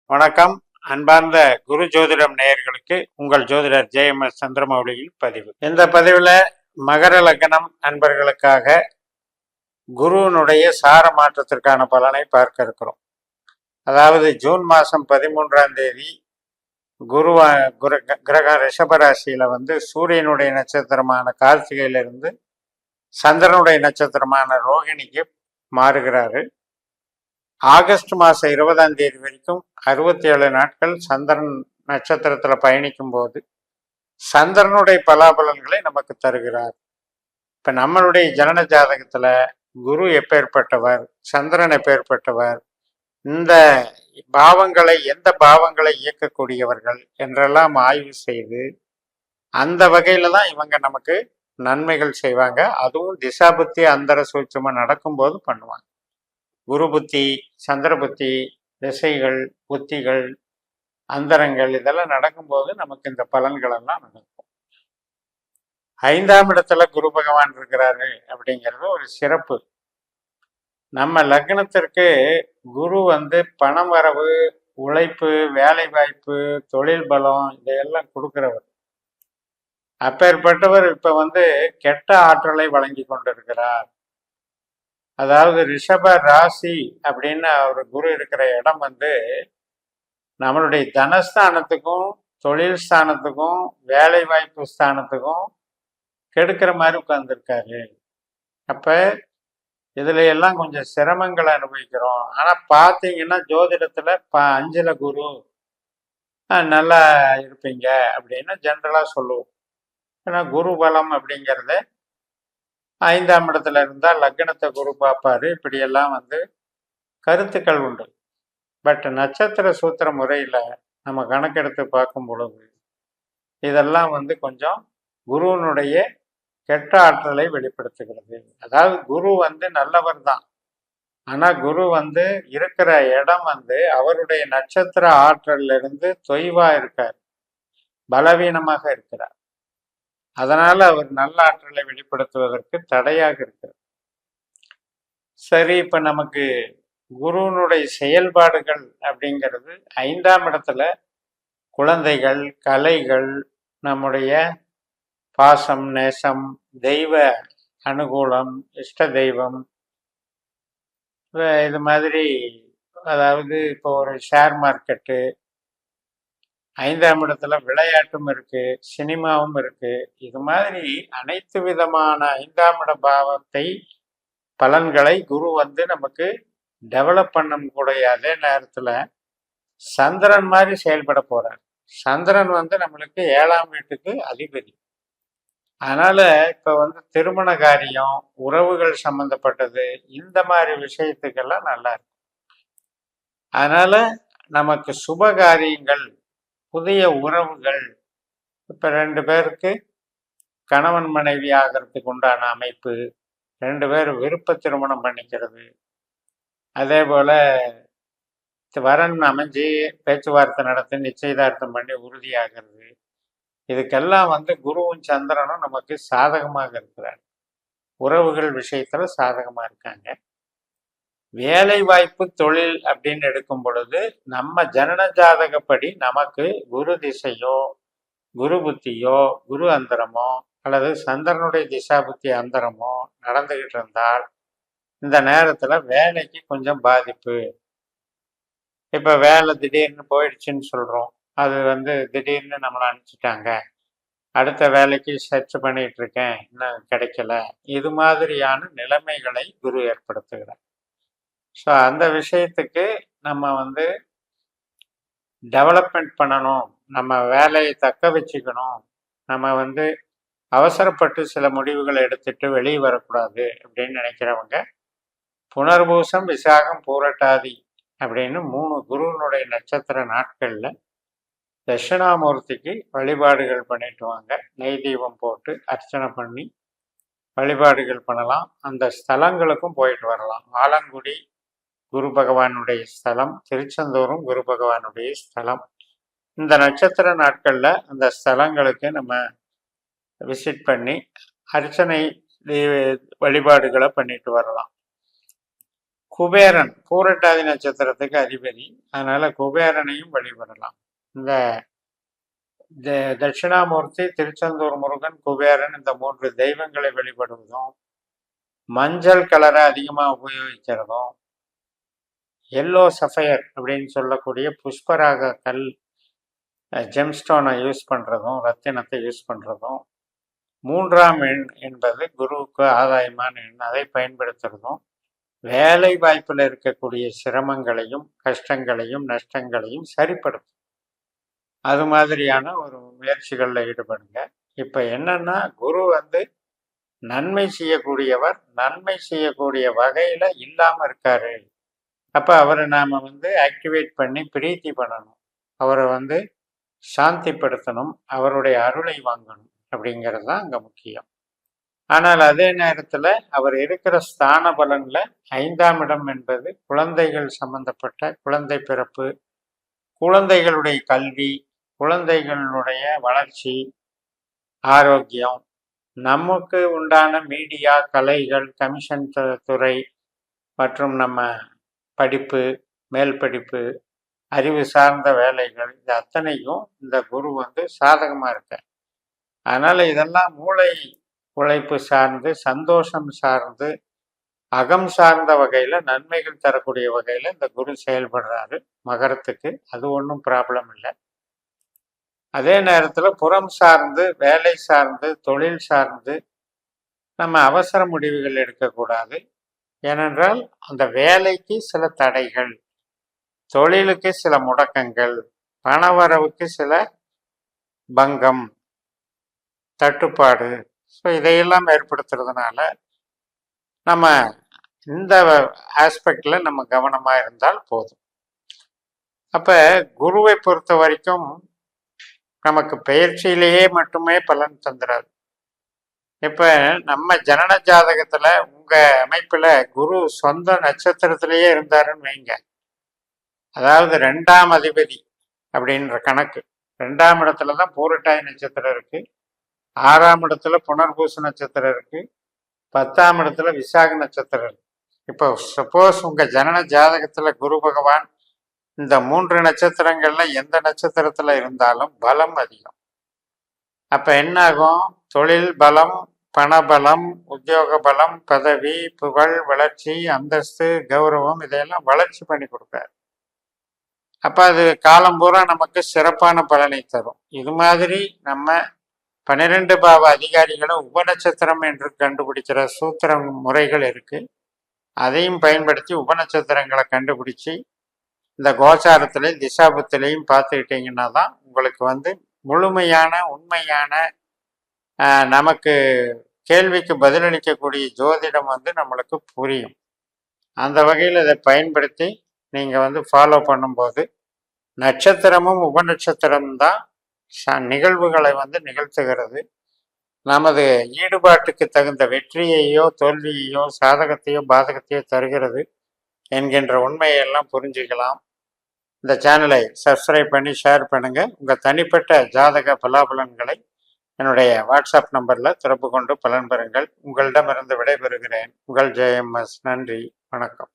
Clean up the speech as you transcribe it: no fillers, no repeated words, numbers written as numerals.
வணக்கம். அன்பார்ந்த குரு ஜோதிடம் நேயர்களுக்கு உங்கள் ஜோதிடர் ஜெயமஸ் சந்திரமௌலியின் பதிவு. இந்த பதிவில் மகர லக்னம் அன்பர்களுக்காக குருவினுடைய சார மாற்றத்திற்கான பலனை பார்க்க இருக்கிறோம். அதாவது ஜூன் மாதம் 13ஆம் தேதி கிரகம் ரிஷபராசியில் சூரியனுடைய நட்சத்திரமான கார்த்திகையிலிருந்து சந்திரனுடைய நட்சத்திரமான ரோகிணிக்கு மாறுகிறாரு. ஆகஸ்ட் மாதம் 20ஆம் தேதி வரைக்கும் 67 நாட்கள் சந்திரன் நட்சத்திரத்தில் பயணிக்கும் போது சந்திரனுடைய பலாபலன்களை நமக்கு தருகிறார். இப்போ நம்மளுடைய ஜனன ஜாதகத்தில் குரு எப்பேற்பட்டவர், சந்திரன் எப்பேற்பட்டவர், இந்த பாவங்களை எந்த பாவங்களை இயக்கக்கூடியவர்கள் என்றெல்லாம் ஆய்வு செய்து அந்த வகையில தான் இவங்க நமக்கு நன்மைகள் செய்வாங்க. அதுவும் திசாபுத்தி அந்தர சூட்சமாக நடக்கும்போது பண்ணுவாங்க. குரு புத்தி, சந்திர புத்தி, திசைகள், புத்திகள், அந்தரங்கள் இதெல்லாம் நடக்கும்போது நமக்கு இந்த பலன்கள் எல்லாம் நடக்கும். 5ஆம் இடத்துல குரு பகவான் இருக்கிறாரு அப்படிங்கிறது ஒரு சிறப்பு. நம்ம லக்னத்திற்கு குரு பணம் வரவு, உழைப்பு, வேலை வாய்ப்பு, தொழில் பலம் இதையெல்லாம் கொடுக்கிறவர். அப்பேற்பட்டவர் இப்ப கெட்ட ஆற்றலை வழங்கி கொண்டிருக்கிறார். அதாவது ரிஷப ராசி அப்படின்னு ஒரு குரு இருக்கிற இடம் நம்மளுடைய தனஸ்தானத்துக்கும் தொழில் ஸ்தானத்துக்கும் வேலை வாய்ப்பு ஸ்தானத்துக்கும் கெடுக்கிற மாதிரி உட்கார்ந்துருக்காரு. அப்ப இதுல எல்லாம் கொஞ்சம் சிரமங்களை அனுபவிக்கிறோம். ஆனா பாத்தீங்கன்னா ஜோதிடத்துல 5ல குரு நல்லா இருப்பீங்க அப்படின்னு ஜென்ரலா சொல்லுவோம். ஏன்னா குரு பலம் அப்படிங்கிறத 5ஆம் இடத்துல இருந்தால் லக்னத்தை குரு பார்ப்பாரு. இப்படியெல்லாம் கருத்துக்கள் உண்டு. பட் நட்சத்திர சூத்திர முறையில் நம்ம கணக்கெடுத்து பார்க்கும் பொழுது இதெல்லாம் கொஞ்சம் குருவினுடைய கெட்ட ஆற்றலை வெளிப்படுத்துகிறது. அதாவது குரு நல்லவர் தான். ஆனால் குரு இருக்கிற இடம் அவருடைய நட்சத்திர ஆற்றல்ல இருந்து தொய்வா இருக்கார், பலவீனமாக இருக்கிறார். அதனால அவர் நல்ல ஆற்றலை வெளிப்படுத்துவதற்கு தடையாக இருக்கிறது. சரி, இப்ப நமக்கு குருவினுடைய செயல்பாடுகள் அப்படிங்கிறது 5ஆம் இடத்துல குழந்தைகள், கலைகள், நம்முடைய பாசம், நேசம், தெய்வ அனுகூலம், இஷ்ட தெய்வம், இது மாதிரி. அதாவது இப்போ ஒரு ஷேர் மார்க்கெட்டு, 5ஆம் இடத்துல விளையாட்டும் இருக்கு, சினிமாவும் இருக்கு. இது மாதிரி அனைத்து விதமான 5ஆம் இட பாவத்தை பலன்களை குரு நமக்கு டெவலப் பண்ணக்கூடிய அதே நேரத்துல சந்திரன் மாதிரி செயல்பட போறார். சந்திரன் நம்மளுக்கு 7ஆம் வீட்டுக்கு அதிபதி. அதனால இப்ப திருமண காரியம், உறவுகள் சம்பந்தப்பட்டது, இந்த மாதிரி விஷயத்துக்கெல்லாம் நல்லா இருக்கு. அதனால நமக்கு சுப காரியங்கள், புதிய உறவுகள், இப்ப 2 பேருக்கு கணவன் மனைவி ஆகிறதுக்கு உண்டான அமைப்பு, 2 பேர் விருப்ப திருமணம் பண்ணிக்கிறது, அதே போல வரன் அமைஞ்சு பேச்சுவார்த்தை நடத்தி நிச்சயதார்த்தம் பண்ணி உறுதியாகிறது. இதுக்கெல்லாம் குருவும் சந்திரனும் நமக்கு சாதகமாக இருக்கிறார். உறவுகள் விஷயத்துல சாதகமா இருக்காங்க. வேலை வாய்ப்பு, தொழில் அப்படின்னு எடுக்கும் பொழுது நம்ம ஜனன ஜாதகப்படி நமக்கு குரு திசையோ, குரு புத்தியோ, குரு அந்தரமோ அல்லது சந்திரனுடைய திசா புத்தி அந்தரமோ நடந்துகிட்டு இருந்தால் இந்த நேரத்துல வேலைக்கு கொஞ்சம் பாதிப்பு. இப்ப வேலை திடீர்னு போயிடுச்சுன்னு சொல்றோம். அது திடீர்னு நம்மளை அனுப்பிச்சிட்டாங்க, அடுத்த வேலைக்கு சர்ச் பண்ணிட்டு இருக்கேன், இன்னும் கிடைக்கல. இது மாதிரியான நிலைமைகளை குரு ஏற்படுத்துகிறார். ஸோ அந்த விஷயத்துக்கு நம்ம டெவலப்மெண்ட் பண்ணணும், நம்ம வேலையை தக்க வச்சுக்கணும், நம்ம அவசரப்பட்டு சில முடிவுகளை எடுத்துட்டு வெளியே வரக்கூடாது அப்படின்னு நினைக்கிறவங்க புனர்பூசம், விசாகம், பூரட்டாதி அப்படின்னு 3 குருவினுடைய நட்சத்திர நாட்கள்ல தட்சிணாமூர்த்திக்கு வழிபாடுகள் பண்ணிட்டு வாங்க. நெய் தீபம் போட்டு அர்ச்சனை பண்ணி வழிபாடுகள் பண்ணலாம். அந்த ஸ்தலங்களுக்கும் போயிட்டு வரலாம். ஆலங்குடி குரு பகவானுடைய ஸ்தலம், திருச்செந்தூரும் குரு பகவானுடைய ஸ்தலம். இந்த நட்சத்திர நாட்கள்ல அந்த ஸ்தலங்களுக்கு நம்ம விசிட் பண்ணி அர்ச்சனை வழிபாடுகளை பண்ணிட்டு வரலாம். குபேரன் பூரட்டாதி நட்சத்திரத்துக்கு அதிபதி, அதனால குபேரனையும் வழிபடலாம். இந்த தட்சிணாமூர்த்தி, திருச்செந்தூர் முருகன், குபேரன் இந்த 3 தெய்வங்களை வழிபடுவதும், மஞ்சள் கலரை அதிகமாக உபயோகிக்கிறதும், எல்லோ சஃபயர் அப்படின்னு சொல்லக்கூடிய புஷ்பராக கல் ஜெம்ஸ்டோனை யூஸ் பண்ணுறதும், ரத்தினத்தை யூஸ் பண்ணுறதும், 3ஆம் எண் என்பது குருவுக்கு ஆதாயமான எண், அதை பயன்படுத்துறதும், வேலை வாய்ப்பில் இருக்கக்கூடிய சிரமங்களையும் கஷ்டங்களையும் நஷ்டங்களையும் சரிப்படுத்தும். அது மாதிரியான ஒரு முயற்சிகளில் ஈடுபடுங்க. இப்போ என்னன்னா, குரு வந்து நன்மை செய்யக்கூடியவர், நன்மை செய்யக்கூடிய வகையில் இல்லாமல் இருக்காரு. அப்போ அவரை நாம் வந்து ஆக்டிவேட் பண்ணி பிரீத்தி பண்ணணும், அவரை வந்து சாந்திப்படுத்தணும், அவருடைய அருளை வாங்கணும் அப்படிங்கிறது தான் அங்கே முக்கியம். ஆனால் அதே நேரத்தில் அவர் இருக்கிற ஸ்தான பலனில் 5ஆம் இடம் என்பது குழந்தைகள் சம்பந்தப்பட்ட குழந்தை பிறப்பு, குழந்தைகளுடைய கல்வி, குழந்தைகளுடைய வளர்ச்சி, ஆரோக்கியம், நமக்கு உண்டான மீடியா, கலைகள், கமிஷன் துறை மற்றும் நம்ம படிப்பு, மேல் படிப்பு, அறிவு சார்ந்த வேலைகள், இது அத்தனையும் இந்த குரு வந்து சாதகமாக இருக்க. அதனால் இதெல்லாம் மூளை உழைப்பு சார்ந்து, சந்தோஷம் சார்ந்து, அகம் சார்ந்த வகையில் நன்மைகள் தரக்கூடிய வகையில் இந்த குரு செயல்படுறாரு மகரத்துக்கு. அது ஒன்றும் ப்ராப்ளம் இல்லை. அதே நேரத்தில் புறம் சார்ந்து, வேலை சார்ந்து, தொழில் சார்ந்து நம்ம அவசர முடிவுகள் எடுக்கக்கூடாது. ஏனென்றால் அந்த வேலைக்கு சில தடைகள், தொழிலுக்கு சில முடக்கங்கள், பணவரவுக்கு சில பங்கம், தட்டுப்பாடு, ஸோ இதையெல்லாம் ஏற்படுத்துறதுனால நம்ம இந்த ஆஸ்பெக்டில் நம்ம கவனமாக இருந்தால் போதும். அப்போ குருவை பொறுத்த வரைக்கும் நமக்கு பயிற்சியிலேயே மட்டுமே பலன் தந்துடாது. இப்போ நம்ம ஜனன ஜாதகத்தில் உங்கள் அமைப்பில் குரு சொந்த நட்சத்திரத்திலேயே இருந்தாருன்னு வைங்க, அதாவது 2ஆம் அதிபதி அப்படின்ற கணக்கு, 2ஆம் இடத்துல தான் பூரட்டாதி நட்சத்திரம் இருக்கு, 6ஆம் இடத்துல புனர்பூச நட்சத்திரம் இருக்கு, 10ஆம் இடத்துல விசாக நட்சத்திரம் இருக்கு. இப்போ சப்போஸ் உங்கள் ஜனன ஜாதகத்தில் குரு பகவான் இந்த 3 நட்சத்திரங்கள்ல எந்த நட்சத்திரத்துல இருந்தாலும் பலம் அதிகம். அப்ப என்ன ஆகும்? தொழில் பலம், பணபலம், உத்தியோக பலம், பதவி, புகழ், வளர்ச்சி, அந்தஸ்து, கௌரவம், இதையெல்லாம் வளர்ச்சி பண்ணி கொடுப்பாரு. அப்ப அது காலம் பூரா நமக்கு சிறப்பான பலனை தரும். இது மாதிரி நம்ம 12 பாவ அதிகாரிகளும் உபநட்சத்திரம் என்று கண்டுபிடிக்கிற சூத்திர முறைகள் இருக்கு. அதையும் பயன்படுத்தி உபநட்சத்திரங்களை கண்டுபிடிச்சி இந்த கோச்சாரத்திலையும் திசாபத்திலையும் பார்த்துக்கிட்டிங்கன்னா தான் உங்களுக்கு வந்து முழுமையான உண்மையான நமக்கு கேள்விக்கு பதிலளிக்கக்கூடிய ஜோதிடம் வந்து நம்மளுக்கு புரியும். அந்த வகையில் இதை பயன்படுத்தி நீங்கள் வந்து ஃபாலோ பண்ணும்போது நட்சத்திரமும் உபநட்சத்திரம்தான் நிகழ்வுகளை வந்து நிகழ்த்துகிறது. நமது ஈடுபாட்டுக்கு தகுந்த வெற்றியையோ தோல்வியையோ சாதகத்தையோ பாதகத்தையோ தருகிறது என்கின்ற உண்மையெல்லாம் புரிஞ்சுக்கலாம். இந்த சேனலை சப்ஸ்கிரைப் பண்ணி ஷேர் பண்ணுங்கள். உங்கள் தனிப்பட்ட ஜாதக பலாபலன்களை என்னுடைய வாட்ஸ்அப் நம்பரில் தொடர்பு கொண்டு பலன் பெறுங்கள். உங்களிடமிருந்து விடைபெறுகிறேன். உங்கள் JMS. நன்றி, வணக்கம்.